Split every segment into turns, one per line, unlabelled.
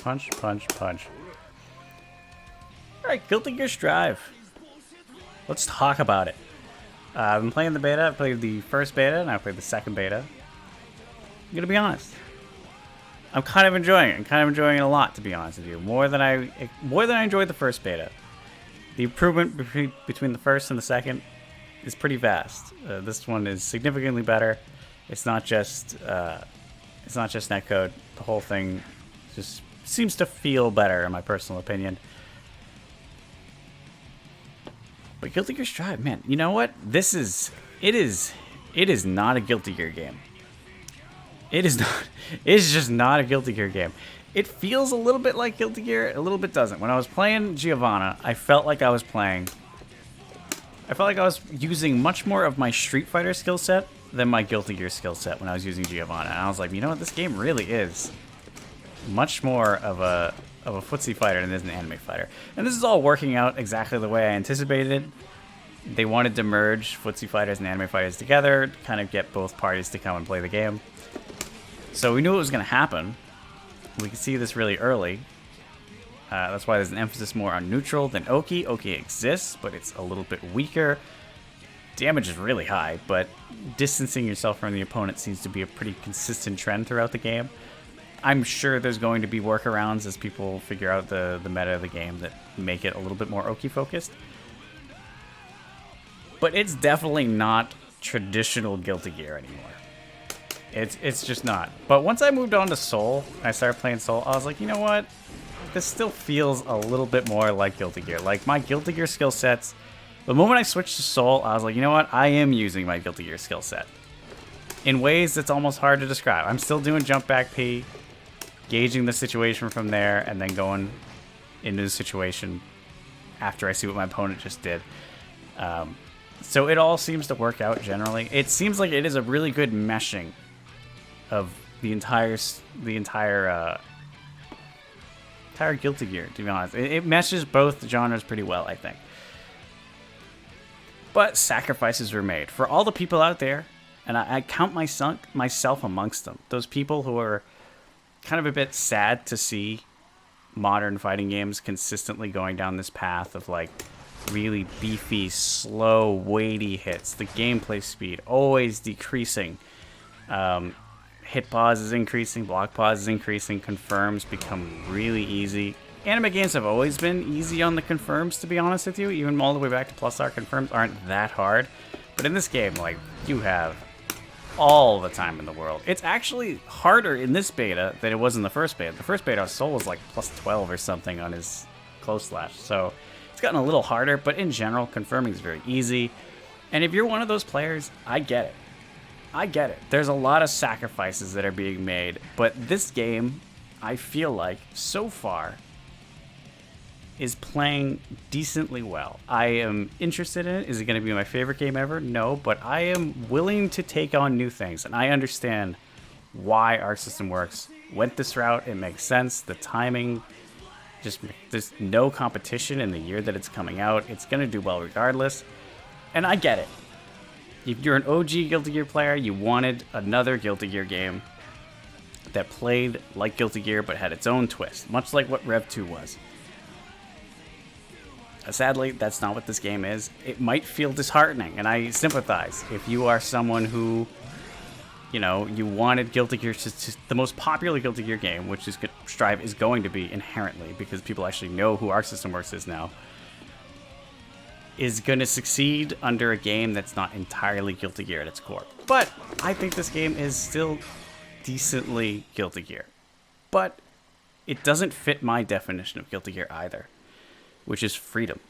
punch, punch, punch. Alright, Guilty Gear Strive. Let's talk about it. I've been playing the beta. I played the first beta, and I played the second beta. I'm gonna be honest. I'm kind of enjoying it. I'm kind of enjoying it a lot, to be honest with you. More than I enjoyed the first beta. The improvement between the first and the second is pretty vast. This one is significantly better. It's not just netcode. The whole thing just seems to feel better, in my personal opinion. But Guilty Gear Strive, man, you know what? It is not a Guilty Gear game. It is just not a Guilty Gear game. It feels a little bit like Guilty Gear, a little bit doesn't. When I was playing Giovanna, I felt like I was using much more of my Street Fighter skill set than my Guilty Gear skill set when I was using Giovanna. And I was like, you know what? This game really is much more of a footsie fighter than it is an anime fighter. And this is all working out exactly the way I anticipated. They wanted to merge footsie fighters and anime fighters together, kind of get both parties to come and play the game. So we knew it was going to happen. We could see this really early. That's why there's an emphasis more on neutral than Oki. Oki exists, but it's a little bit weaker. Damage is really high, but distancing yourself from the opponent seems to be a pretty consistent trend throughout the game. I'm sure there's going to be workarounds as people figure out the meta of the game that make it a little bit more Oki focused. But it's definitely not traditional Guilty Gear anymore. It's just not. But once I moved on to Soul, I started playing Soul, I was like, you know what? This still feels a little bit more like Guilty Gear. Like, my Guilty Gear skill sets, the moment I switched to Soul, I was like, you know what? I am using my Guilty Gear skill set in ways that's almost hard to describe. I'm still doing jump back P, gauging the situation from there, and then going into the situation after I see what my opponent just did. So it all seems to work out generally. It seems like it is a really good meshing of the entire Guilty Gear, to be honest. It meshes both genres pretty well, I think. But sacrifices were made. For all the people out there, and I count myself amongst them, those people who are kind of a bit sad to see modern fighting games consistently going down this path of like really beefy, slow, weighty hits. The gameplay speed always decreasing. Hit pause is increasing, block pause is increasing, confirms become really easy. Anime games have always been easy on the confirms, to be honest with you. Even all the way back to Plus R, confirms aren't that hard. But in this game, like, you have all the time in the world. It's actually harder in this beta than it was in the first beta. The first beta, Soul was like plus 12 or something on his close slash. So it's gotten a little harder, but in general, confirming is very easy. And if you're one of those players, I get it. I get it. There's a lot of sacrifices that are being made, but this game, I feel like, so far, is playing decently well. I am interested in it. Is it going to be my favorite game ever? No, but I am willing to take on new things, and I understand why Arc System Works went this route. It makes sense. The timing, just there's no competition in the year that it's coming out. It's going to do well regardless, and I get it. If you're an OG Guilty Gear player, you wanted another Guilty Gear game that played like Guilty Gear but had its own twist, much like what Rev 2 was. Sadly, that's not what this game is. It might feel disheartening, and I sympathize. If you are someone who, you know, you wanted Guilty Gear to the most popular Guilty Gear game, which is Strive is going to be inherently, because people actually know who Arc System Works is now, is going to succeed under a game that's not entirely Guilty Gear at its core. But I think this game is still decently Guilty Gear. But it doesn't fit my definition of Guilty Gear either, which is freedom.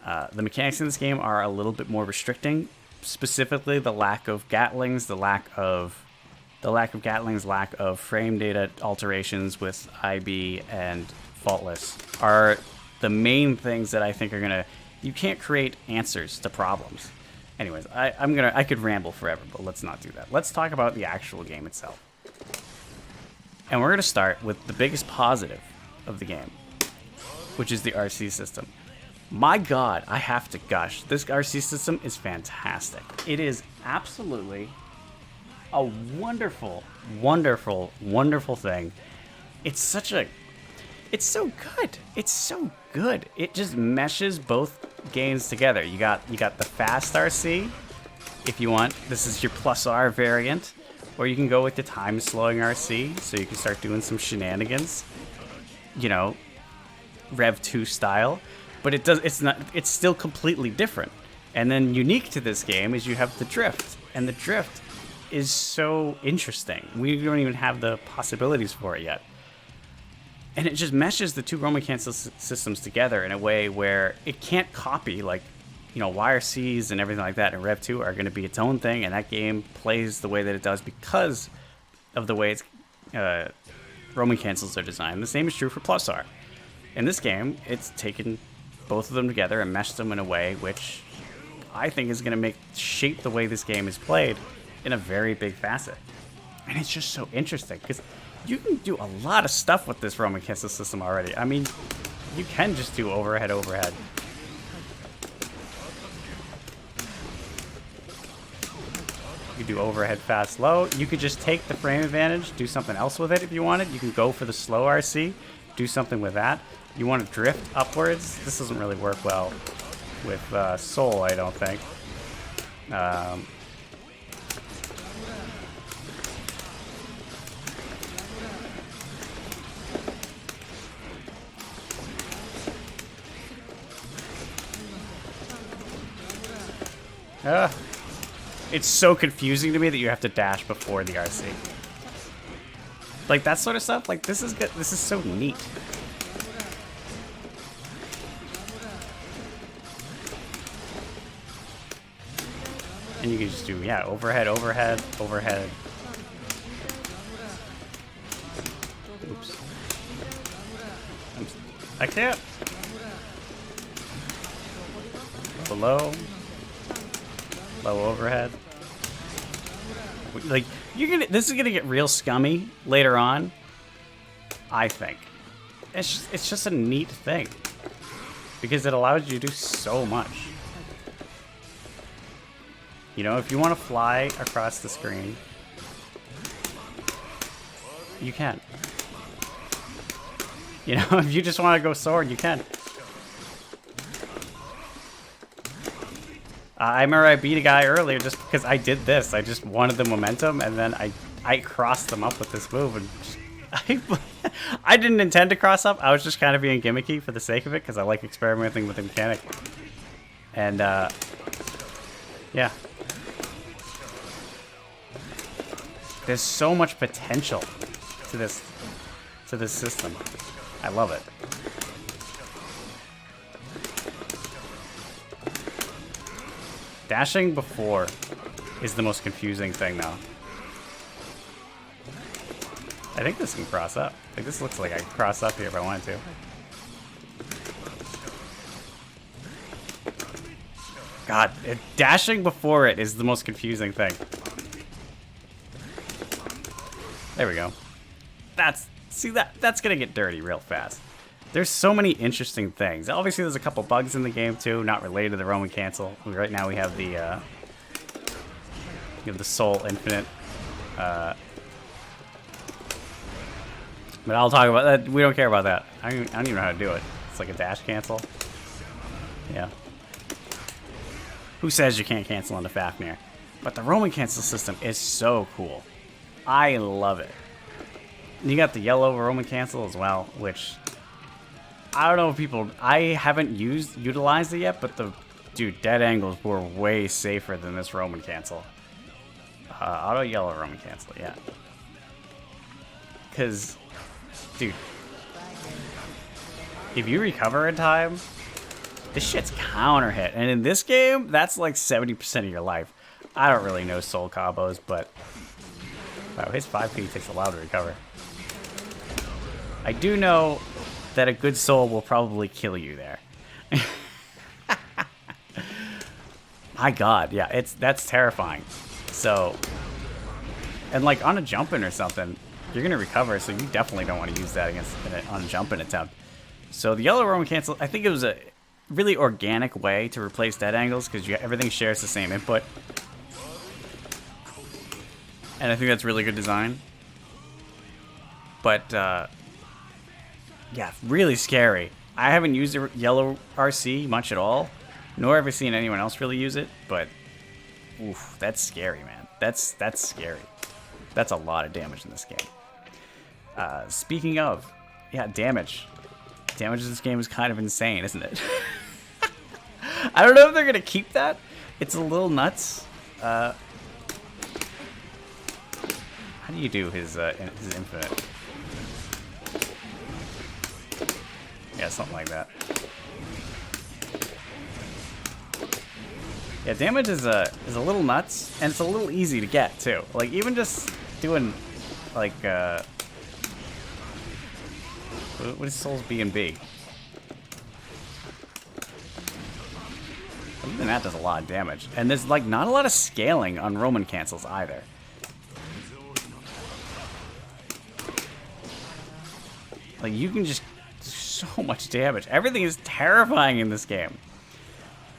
The mechanics in this game are a little bit more restricting, specifically the lack of Gatlings, lack of frame data alterations with IB and Faultless are the main things that I think are gonna. You can't create answers to problems. Anyways, I could ramble forever, but let's not do that. Let's talk about the actual game itself. And we're gonna start with the biggest positive of the game, which is the RC system. My God, I have to gush. This RC system is fantastic. It is absolutely a wonderful, wonderful, wonderful thing it's such a, it's so good. It's so good. It just meshes both games together. You got the fast RC, if you want. This is your plus R variant, or you can go with the time slowing RC, so you can start doing some shenanigans. You know, Rev 2 style, but it's still completely different. And then unique to this game is you have the drift, and the drift is so interesting. We don't even have the possibilities for it yet. And it just meshes the two Roman cancel systems together in a way where it can't copy, like, you know, YRCs and everything like that in Rev 2 are going to be its own thing, and that game plays the way that it does because of the way its Roman cancels are designed. The same is true for Plus R. In this game, it's taken both of them together and meshed them in a way which I think is going to shape the way this game is played in a very big facet. And it's just so interesting because you can do a lot of stuff with this Roman cancel system already. I mean, you can just do overhead, overhead. You do overhead, fast, low. You could just take the frame advantage, do something else with it if you wanted. You can go for the slow RC, do something with that. You want to drift upwards. This doesn't really work well with Soul, I don't think. It's so confusing to me that you have to dash before the RC. Like that sort of stuff. Like this is good. This is so neat. And you can just do, yeah, overhead, overhead, overhead. Oops. I can't. Below. Low overhead. Like, this is gonna get real scummy later on, I think. It's just a neat thing. Because it allows you to do so much. You know, if you want to fly across the screen, you can. You know, if you just want to go sword, you can. I remember I beat a guy earlier just because I did this. I just wanted the momentum, and then I crossed them up with this move. And just, I didn't intend to cross up. I was just kind of being gimmicky for the sake of it because I like experimenting with the mechanic. And, yeah. There's so much potential to this system. I love it. Dashing before is the most confusing thing, though. I think this can cross up. Like, this looks like I could cross up here if I wanted to. God, dashing before it is the most confusing thing. There we go. That's gonna get dirty real fast. There's so many interesting things. Obviously, there's a couple bugs in the game too, not related to the Roman cancel. Right now, we have the Soul Infinite. But I'll talk about that. We don't care about that. I don't even know how to do it. It's like a dash cancel. Yeah. Who says you can't cancel into Fafnir? But the Roman cancel system is so cool. I love it. And you got the yellow Roman cancel as well, which I don't know if people. I haven't utilized it yet, but dude, dead angles were way safer than this Roman cancel. Auto yellow Roman cancel, yeah. Because, dude, if you recover in time, this shit's counter hit, and in this game, that's like 70% of your life. I don't really know soul combos, but wow, his 5P takes a while to recover. I do know that a good soul will probably kill you there. My God, yeah, that's terrifying. So, and like on a jump-in or something, you're gonna recover, so you definitely don't want to use that on a jump-in attempt. So the yellow Roman cancel, I think it was a really organic way to replace dead angles because everything shares the same input. And I think that's really good design. But Yeah, really scary. I haven't used the yellow RC much at all, nor have I seen anyone else really use it, but oof, that's scary, man. That's scary. That's a lot of damage in this game. Speaking of, yeah, damage. Damage in this game is kind of insane, isn't it? I don't know if they're gonna keep that. It's a little nuts. How do you do his infinite? Yeah, something like that. Yeah, damage is a little nuts, and it's a little easy to get too. Like even just doing like what is Souls B and B? Even that does a lot of damage, and there's like not a lot of scaling on Roman cancels either. Like you can just do so much damage. Everything is terrifying in this game.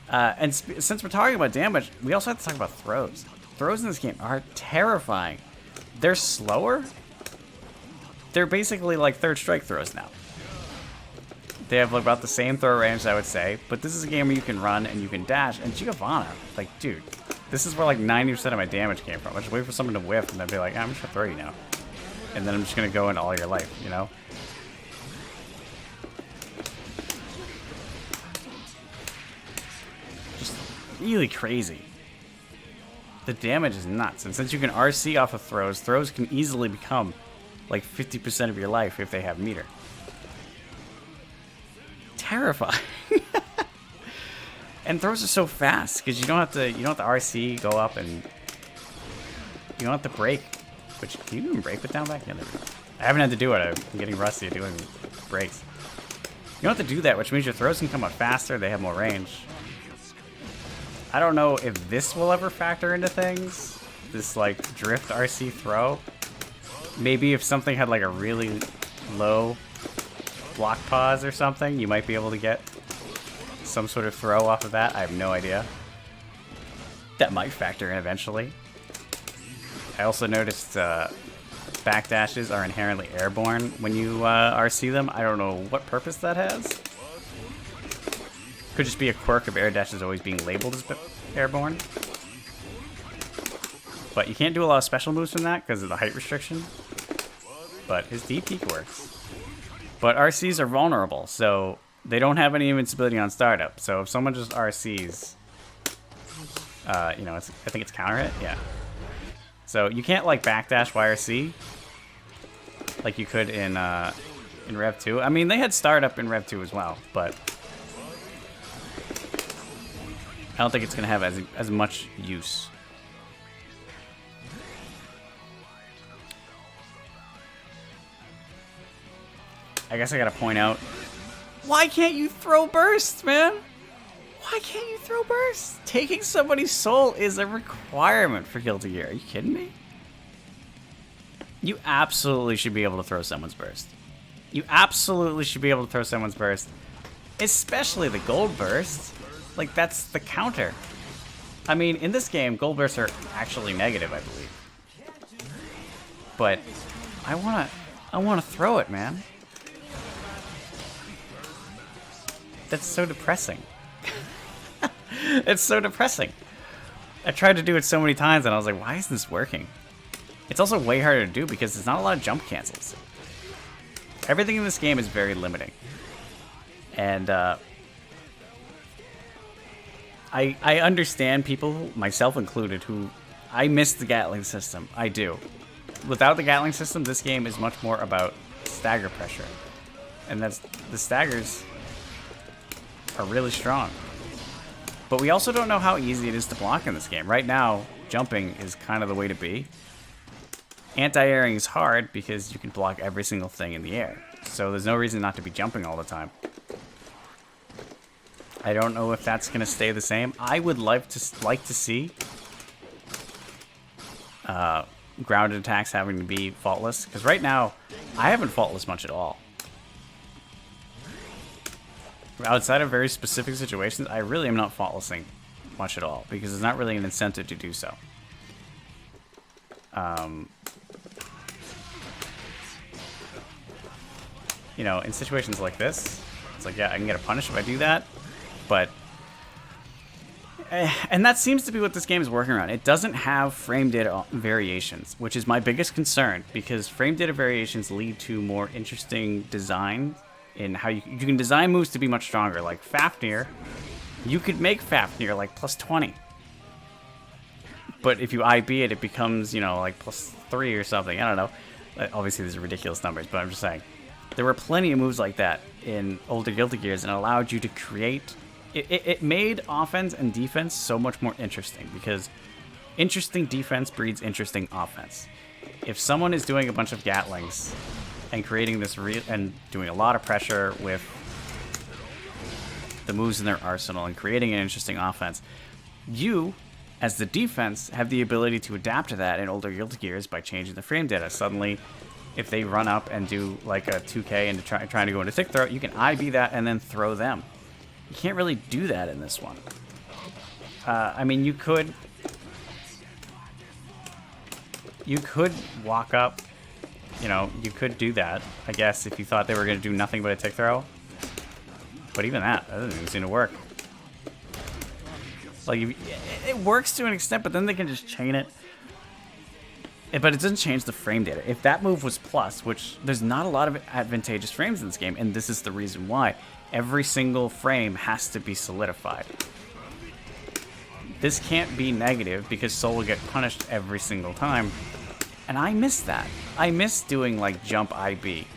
And since we're talking about damage, we also have to talk about throws. Throws in this game are terrifying. They're slower. They're basically like third strike throws now. They have about the same throw range, I would say, but this is a game where you can run and you can dash. And Giovanna, like, dude, this is where like 90% of my damage came from. I just wait for someone to whiff and then be like, I'm just gonna throw you now. And then I'm just gonna go into all your life, you know? Really crazy. The damage is nuts, and since you can RC off of throws, throws can easily become like 50% of your life if they have meter. Terrifying. And throws are so fast because you don't have to RC go up, and you don't have to break. Which can you even break with down back? Yeah, I haven't had to do it. I'm getting rusty at doing breaks. You don't have to do that, which means your throws can come out faster. They have more range. I don't know if this will ever factor into things. This like drift RC throw. Maybe if something had like a really low block pause or something, you might be able to get some sort of throw off of that. I have no idea. That might factor in eventually. I also noticed backdashes are inherently airborne when you RC them. I don't know what purpose that has. Could just be a quirk of air dashes always being labeled as airborne. But you can't do a lot of special moves from that because of the height restriction. But his D peak works. But RCs are vulnerable, so they don't have any invincibility on startup. So if someone just RCs, you know, I think it's counter hit, yeah. So you can't like backdash YRC like you could in Rev 2. I mean, they had startup in Rev 2 as well, but I don't think it's gonna have as much use. I guess I gotta point out, why can't you throw bursts, man? Why can't you throw bursts? Taking somebody's soul is a requirement for Guilty Gear. Are you kidding me? You absolutely should be able to throw someone's burst. You absolutely should be able to throw someone's burst. Especially the gold burst. Like, that's the counter. I mean, in this game, gold bursts are actually negative, I believe. But I wanna throw it, man. That's so depressing. It's so depressing. I tried to do it so many times and I was like, why isn't this working? It's also way harder to do because there's not a lot of jump cancels. Everything in this game is very limiting. And I understand people, myself included, who I miss the Gatling system. I do. Without the Gatling system, this game is much more about stagger pressure. And that's the staggers are really strong. But we also don't know how easy it is to block in this game. Right now, jumping is kind of the way to be. Anti-airing is hard because you can block every single thing in the air. So there's no reason not to be jumping all the time. I don't know if that's going to stay the same. I would like to see grounded attacks having to be faultless. Because right now, I haven't faultless much at all. Outside of very specific situations, I really am not faultlessing much at all because there's not really an incentive to do so. you know, in situations like this, it's like, yeah, I can get a punish if I do that, but... And that seems to be what this game is working around. It doesn't have frame data variations, which is my biggest concern, because frame data variations lead to more interesting design in how you can design moves to be much stronger. Like Fafnir, you could make Fafnir like plus 20. But if you IB it, it becomes, you know, like plus 3 or something. I don't know. Obviously, these are ridiculous numbers, but I'm just saying. There were plenty of moves like that in older Guilty Gears and allowed you to create... It made offense and defense so much more interesting, because interesting defense breeds interesting offense. If someone is doing a bunch of Gatlings and creating this and doing a lot of pressure with the moves in their arsenal and creating an interesting offense, you, as the defense, have the ability to adapt to that in older Guilty Gears by changing the frame data. Suddenly, if they run up and do like a 2K and trying to go into tick throw, you can IB that and then throw them. You can't really do that in this one. I mean, you could walk up, you know, you could do that, I guess, if you thought they were going to do nothing but a tick throw. But even that doesn't even seem to work. Like, it works to an extent, but then they can just chain it. But it doesn't change the frame data. If that move was plus, which there's not a lot of advantageous frames in this game, and this is the reason why. Every single frame has to be solidified. This can't be negative because Soul will get punished every single time. And I miss that. I miss doing like jump IB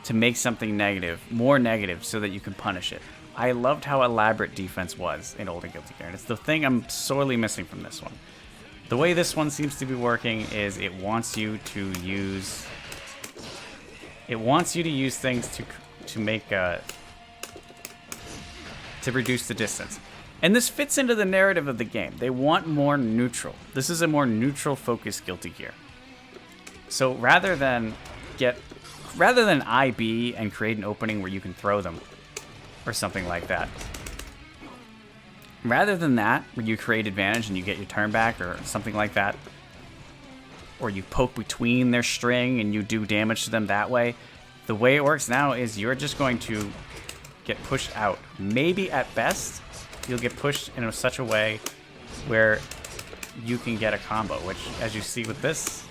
to make something negative, more negative, so that you can punish it. I loved how elaborate defense was in older Guilty Gear, and it's the thing I'm sorely missing from this one. The way this one seems to be working is it wants you to use things to make to reduce the distance. And this fits into the narrative of the game. They want more neutral. This is a more neutral focused Guilty Gear. So rather than IB and create an opening where you can throw them or something like that, rather than that, where you create advantage and you get your turn back or something like that, or you poke between their string and you do damage to them that way, the way it works now is you're just going to get pushed out. Maybe at best, you'll get pushed in such a way where you can get a combo, which, as you see with this,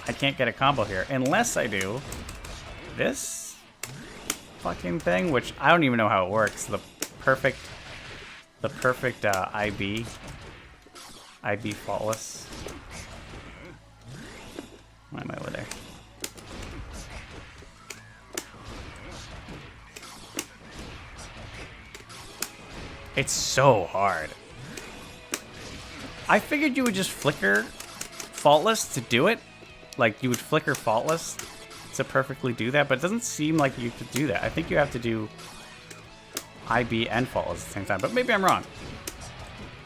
I can't get a combo here unless I do this fucking thing, which I don't even know how it works. The perfect IB faultless. Why am I over there? It's so hard. I figured you would just flicker faultless to do it. Like, you would flicker faultless to perfectly do that, but it doesn't seem like you could do that. I think you have to do IB and faultless at the same time, but maybe I'm wrong.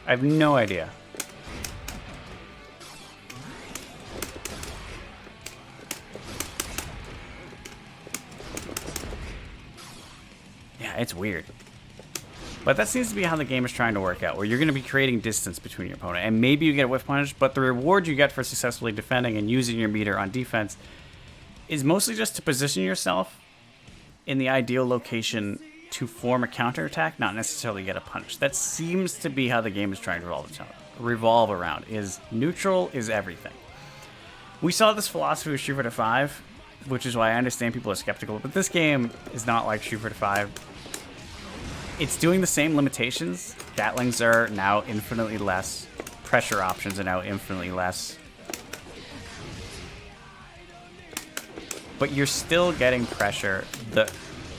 I have no idea. Yeah, it's weird. But that seems to be how the game is trying to work out, where you're going to be creating distance between your opponent. And maybe you get a whiff punish, but the reward you get for successfully defending and using your meter on defense is mostly just to position yourself in the ideal location to form a counterattack, not necessarily get a punish. That seems to be how the game is trying to revolve around, is neutral is everything. We saw this philosophy with Street Fighter 5, which is why I understand people are skeptical, but this game is not like Street Fighter 5. It's doing the same limitations. Gatlings are now infinitely less. Pressure options are now infinitely less. But you're still getting pressure. The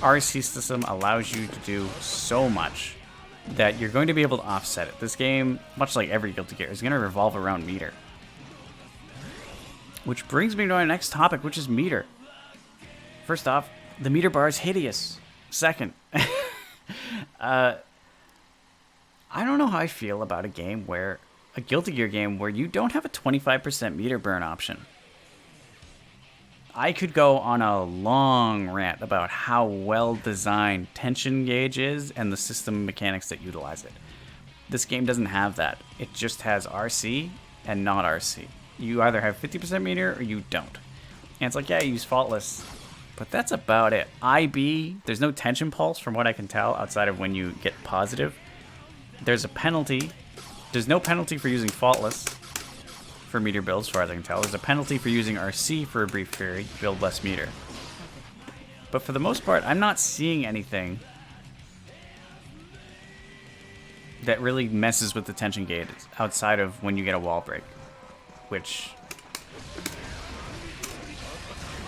RC system allows you to do so much that you're going to be able to offset it. This game, much like every Guilty Gear, is going to revolve around meter. Which brings me to our next topic, which is meter. First off, the meter bar is hideous. Second, I don't know how I feel about a Guilty Gear game where you don't have a 25% meter burn option. I could go on a long rant about how well designed tension gauge is and the system mechanics that utilize it. This game doesn't have that. It just has RC and not RC. You either have 50% meter or you don't. And it's like, yeah, you use faultless. But that's about it. IB, there's no tension pulse from what I can tell outside of when you get positive. There's a penalty. There's no penalty for using Faultless for meter builds, as far as I can tell. There's a penalty for using RC for a brief period, build less meter. But for the most part, I'm not seeing anything that really messes with the tension gauge outside of when you get a wall break, which,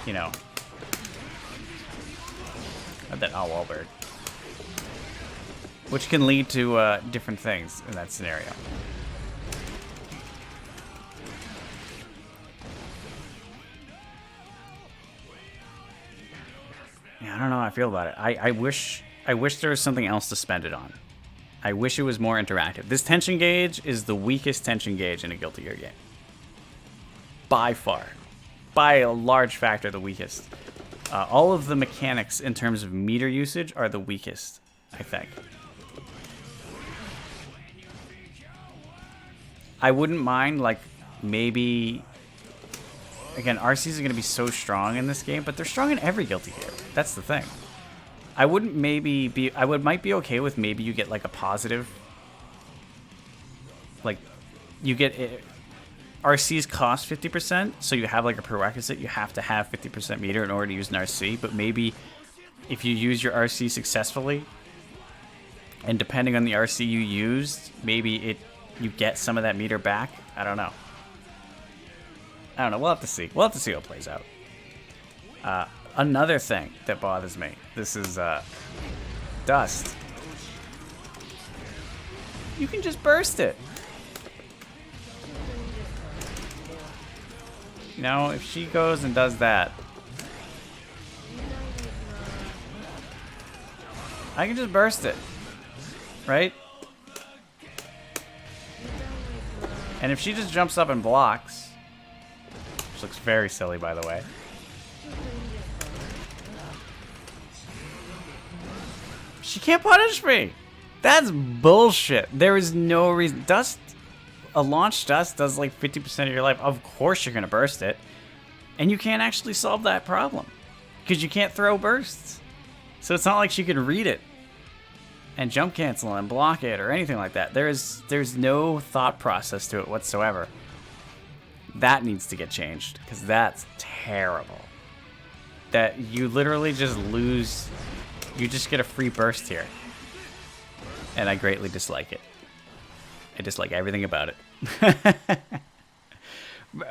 you know, that wall break, which can lead to different things in that scenario. Yeah, I don't know how I feel about it. I wish there was something else to spend it on. I wish it was more interactive. This tension gauge is the weakest tension gauge in a Guilty Gear game. By far. By a large factor, the weakest. All of the mechanics in terms of meter usage are the weakest, I think. I wouldn't mind, like, maybe... Again, RCs are going to be so strong in this game, but they're strong in every Guilty Gear. That's the thing. I wouldn't maybe be... might be okay with maybe you get, like, a positive... Like, you get... RCs cost 50%, so you have, like, a prerequisite. You have to have 50% meter in order to use an RC, but maybe if you use your RC successfully, and depending on the RC you used, maybe you get some of that meter back. I don't know. We'll have to see. We'll have to see how it plays out. Another thing that bothers me. This is Dust. You can just burst it. You know, if she goes and does that, I can just burst it. Right? And if she just jumps up and blocks... Which looks very silly, by the way. She can't punish me! That's bullshit. There is no reason. A launch dust does like 50% of your life. Of course you're going to burst it. And you can't actually solve that problem. Because you can't throw bursts. So it's not like she can read it and jump cancel and block it or anything like that. There's no thought process to it whatsoever. That needs to get changed, because that's terrible. That you literally just lose... You just get a free burst here. And I greatly dislike it. I dislike everything about it.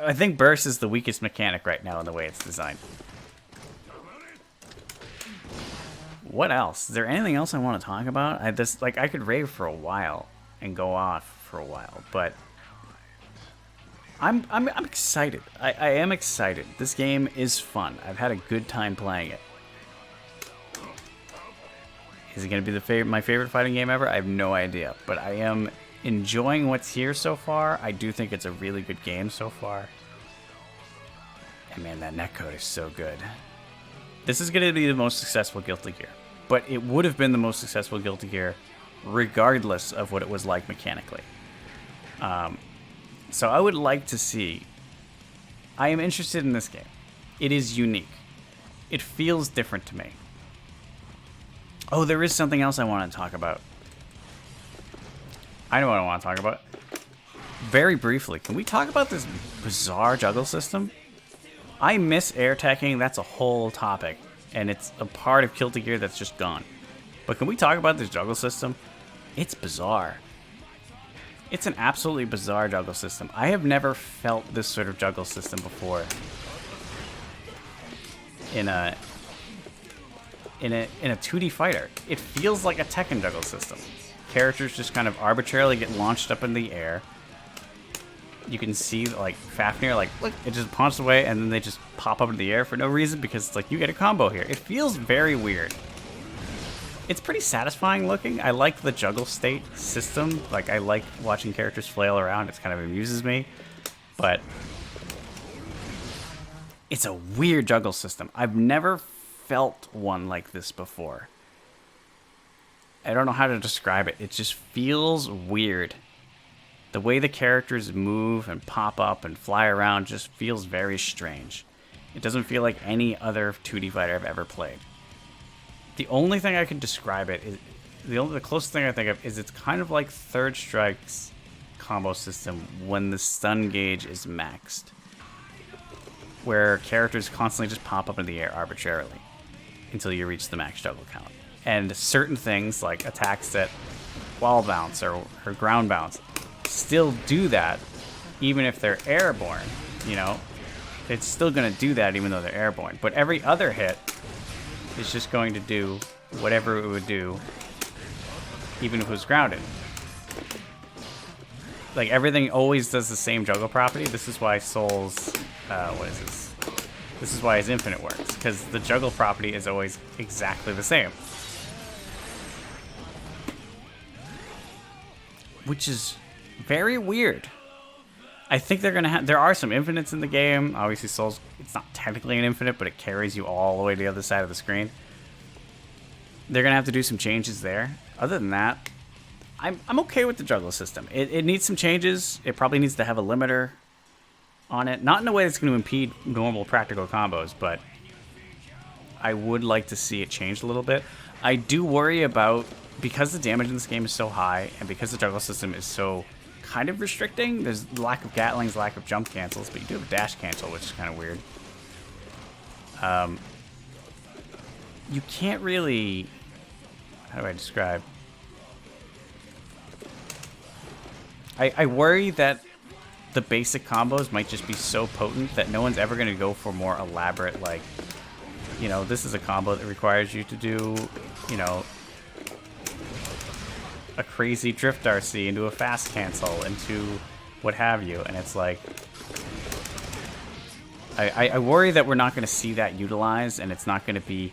I think burst is the weakest mechanic right now in the way it's designed. What else? Is there anything else I want to talk about? I could rave for a while and go off for a while, but... I'm excited. I am excited. This game is fun. I've had a good time playing it. Is it going to be my favorite fighting game ever? I have no idea. But I am enjoying what's here so far. I do think it's a really good game so far. And man, that netcode is so good. This is going to be the most successful Guilty Gear. But it would have been the most successful Guilty Gear regardless of what it was like mechanically. So I would like to see... I am interested in this game. It is unique. It feels different to me. Oh, there is something else I want to talk about. I know what I want to talk about. Very briefly, can we talk about this bizarre juggle system? I miss air teching. That's a whole topic. And it's a part of Guilty Gear that's just gone. But can we talk about this juggle system? It's bizarre. It's an absolutely bizarre juggle system. I have never felt this sort of juggle system before in a 2D fighter. It feels like a Tekken juggle system. Characters just kind of arbitrarily get launched up in the air. You can see, like, Fafnir, like, look, it just punches away, and then they just pop up in the air for no reason because it's like, you get a combo here. It feels very weird. It's pretty satisfying looking. I like the juggle state system. Like, I like watching characters flail around. It kind of amuses me. But it's a weird juggle system. I've never felt one like this before. I don't know how to describe it. It just feels weird. The way the characters move and pop up and fly around just feels very strange. It doesn't feel like any other 2D fighter I've ever played. The only thing I can describe it is the closest thing I think of is it's kind of like Third Strike's combo system when the stun gauge is maxed, where characters constantly just pop up in the air arbitrarily until you reach the max juggle count. And certain things like attacks that wall bounce or ground bounce still do that even if they're airborne, you know? It's still going to do that even though they're airborne. But every other hit is just going to do whatever it would do even if it was grounded. Like, everything always does the same juggle property. This is why Soul's... what is this? This is why his infinite works, because the juggle property is always exactly the same. Which is very weird. I think they're gonna have... There are some infinites in the game. Obviously, Soul's... It's not technically an infinite, but it carries you all the way to the other side of the screen. They're gonna have to do some changes there. Other than that, I'm okay with the juggle system. It needs some changes. It probably needs to have a limiter on it. Not in a way that's going to impede normal practical combos, but I would like to see it change a little bit. I do worry about, because the damage in this game is so high, and because the juggle system is so kind of restricting, there's lack of Gatlings, lack of jump cancels, but you do have a dash cancel, which is kind of weird. You can't really... How do I describe? I worry that the basic combos might just be so potent that no one's ever going to go for more elaborate, like, you know, this is a combo that requires you to do, you know, a crazy drift RC into a fast cancel into what have you. And it's like, I worry that we're not going to see that utilized, and it's not going to be,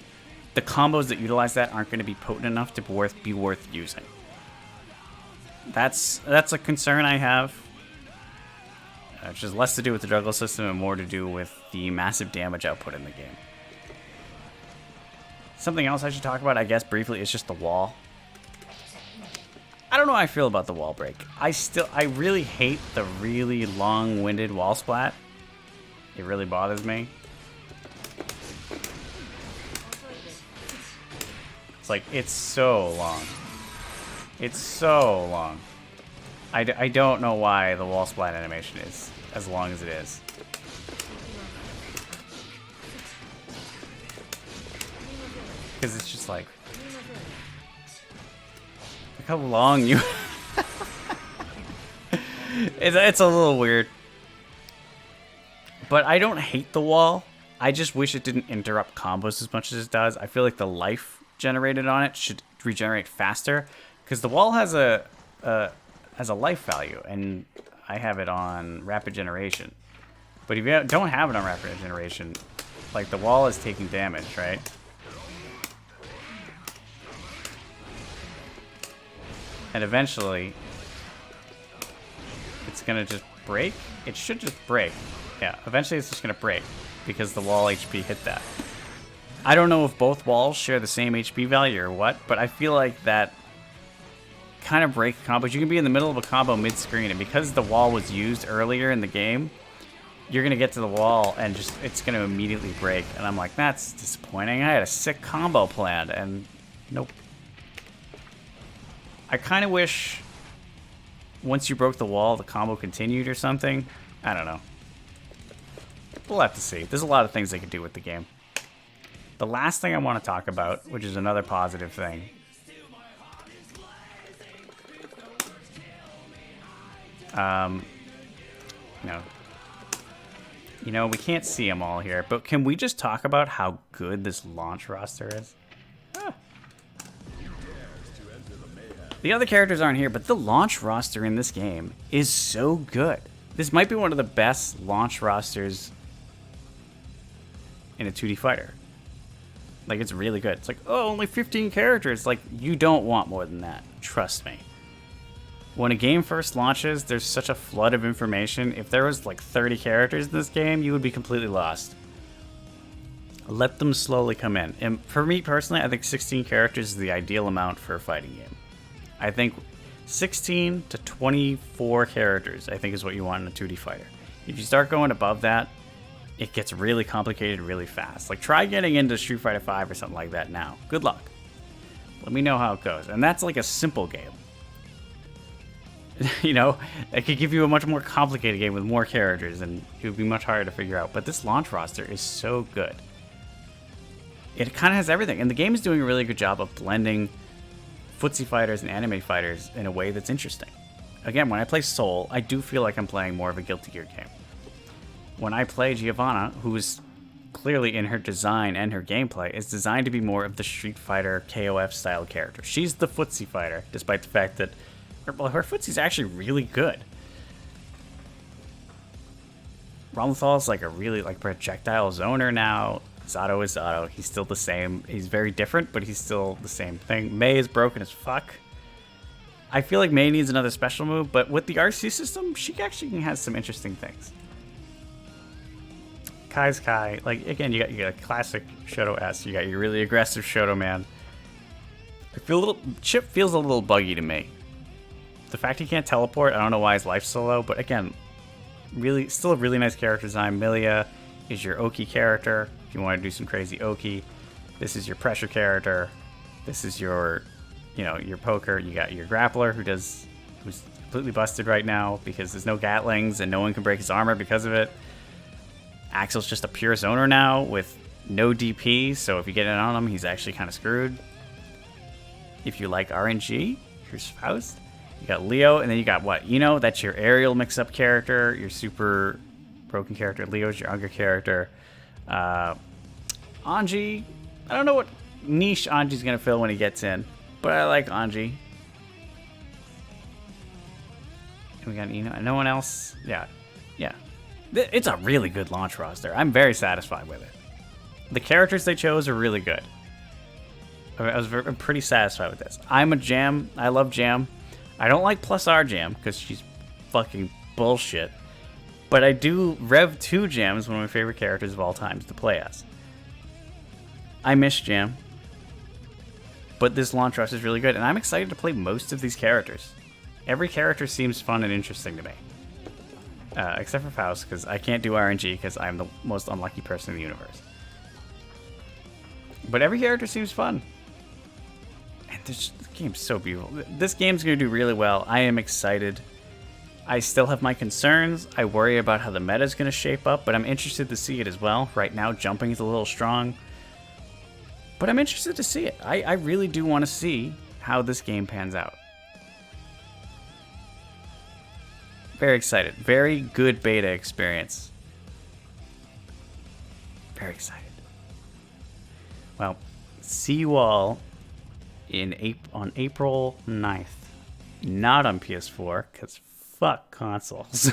the combos that utilize that aren't going to be potent enough to be worth using. That's a concern I have. Which is less to do with the juggle system and more to do with the massive damage output in the game. Something else I should talk about, I guess, briefly, is just the wall. I don't know how I feel about the wall break. I really hate the really long-winded wall splat. It really bothers me. It's like, it's so long. It's so long. I don't know why the wall splat animation is as long as it is. Because it's just like... Look how long you... it's a little weird. But I don't hate the wall. I just wish it didn't interrupt combos as much as it does. I feel like the life generated on it should regenerate faster. Because the wall has a life value, and I have it on rapid generation. But if you don't have it on rapid generation, like, the wall is taking damage, right? And eventually, it's gonna just break. It should just break. Yeah, eventually it's just gonna break because the wall HP hit that. I don't know if both walls share the same HP value or what, but I feel like that kind of break combos. You can be in the middle of a combo mid-screen, and because the wall was used earlier in the game, you're gonna get to the wall and just it's gonna immediately break. And I'm like, that's disappointing. I had a sick combo planned, and nope. I kind of wish once you broke the wall, the combo continued or something. I don't know. We'll have to see. There's a lot of things they could do with the game. The last thing I want to talk about, which is another positive thing, you know, we can't see them all here, but can we just talk about how good this launch roster is? The other characters aren't here, but the launch roster in this game is so good. This might be one of the best launch rosters in a 2D fighter. Like, it's really good. It's like, oh, only 15 characters. Like, you don't want more than that. Trust me. When a game first launches, there's such a flood of information. If there was like 30 characters in this game, you would be completely lost. Let them slowly come in. And for me personally, I think 16 characters is the ideal amount for a fighting game. I think 16 to 24 characters, I think, is what you want in a 2D fighter. If you start going above that, it gets really complicated really fast. Like, try getting into Street Fighter V or something like that now. Good luck. Let me know how it goes. And that's like a simple game. You know, it could give you a much more complicated game with more characters, and it would be much harder to figure out. But this launch roster is so good. It kind of has everything, and the game is doing a really good job of blending footsie fighters and anime fighters in a way that's interesting. Again, when I play Soul, I do feel like I'm playing more of a Guilty Gear game. When I play Giovanna, who is clearly in her design and her gameplay, is designed to be more of the Street Fighter KOF style character. She's the footsie fighter, despite the fact that her footsie's actually really good. Ramlethal like a really projectile zoner now. Zato is Zato. He's still the same. He's very different, but he's still the same thing. Mei is broken as fuck. I feel like Mei needs another special move, but with the RC system, she actually has some interesting things. Kai's Kai. Like, again, you got a classic Shoto S. You got your really aggressive Shoto man. Chip feels a little buggy to me. The fact he can't teleport, I don't know why his life's so low, but again, still a really nice character design. Milia is your Oki character. If you want to do some crazy Oki, this is your pressure character. This is your, your poker. You got your grappler who's completely busted right now because there's no Gatlings and no one can break his armor because of it. Axel's just a pure zoner now with no DP, so if you get in on him, he's actually kind of screwed. If you like RNG, here's Faust. You got Leo, and then you got what? That's your aerial mix-up character, your super broken character. Leo's your Unger character. Anji, I don't know what niche Anji's going to fill when he gets in, but I like Anji. And we got and no one else. Yeah. It's a really good launch roster. I'm very satisfied with it. The characters they chose are really good. I'm pretty satisfied with this. I'm a Jam. I love Jam. I don't like Plus R Jam because she's fucking bullshit. But I do. Rev 2 Jam is one of my favorite characters of all time to play as. I miss Jam. But this launch roster is really good, and I'm excited to play most of these characters. Every character seems fun and interesting to me. Except for Faust, because I can't do RNG because I'm the most unlucky person in the universe. But every character seems fun. And the game's so beautiful. This game's going to do really well. I am excited. I still have my concerns. I worry about how the meta is going to shape up, but I'm interested to see it as well. Right now, jumping is a little strong. But I'm interested to see it. I really do want to see how this game pans out. Very excited. Very good beta experience. Very excited. Well, see you all on April 9th. Not on PS4, because fuck consoles.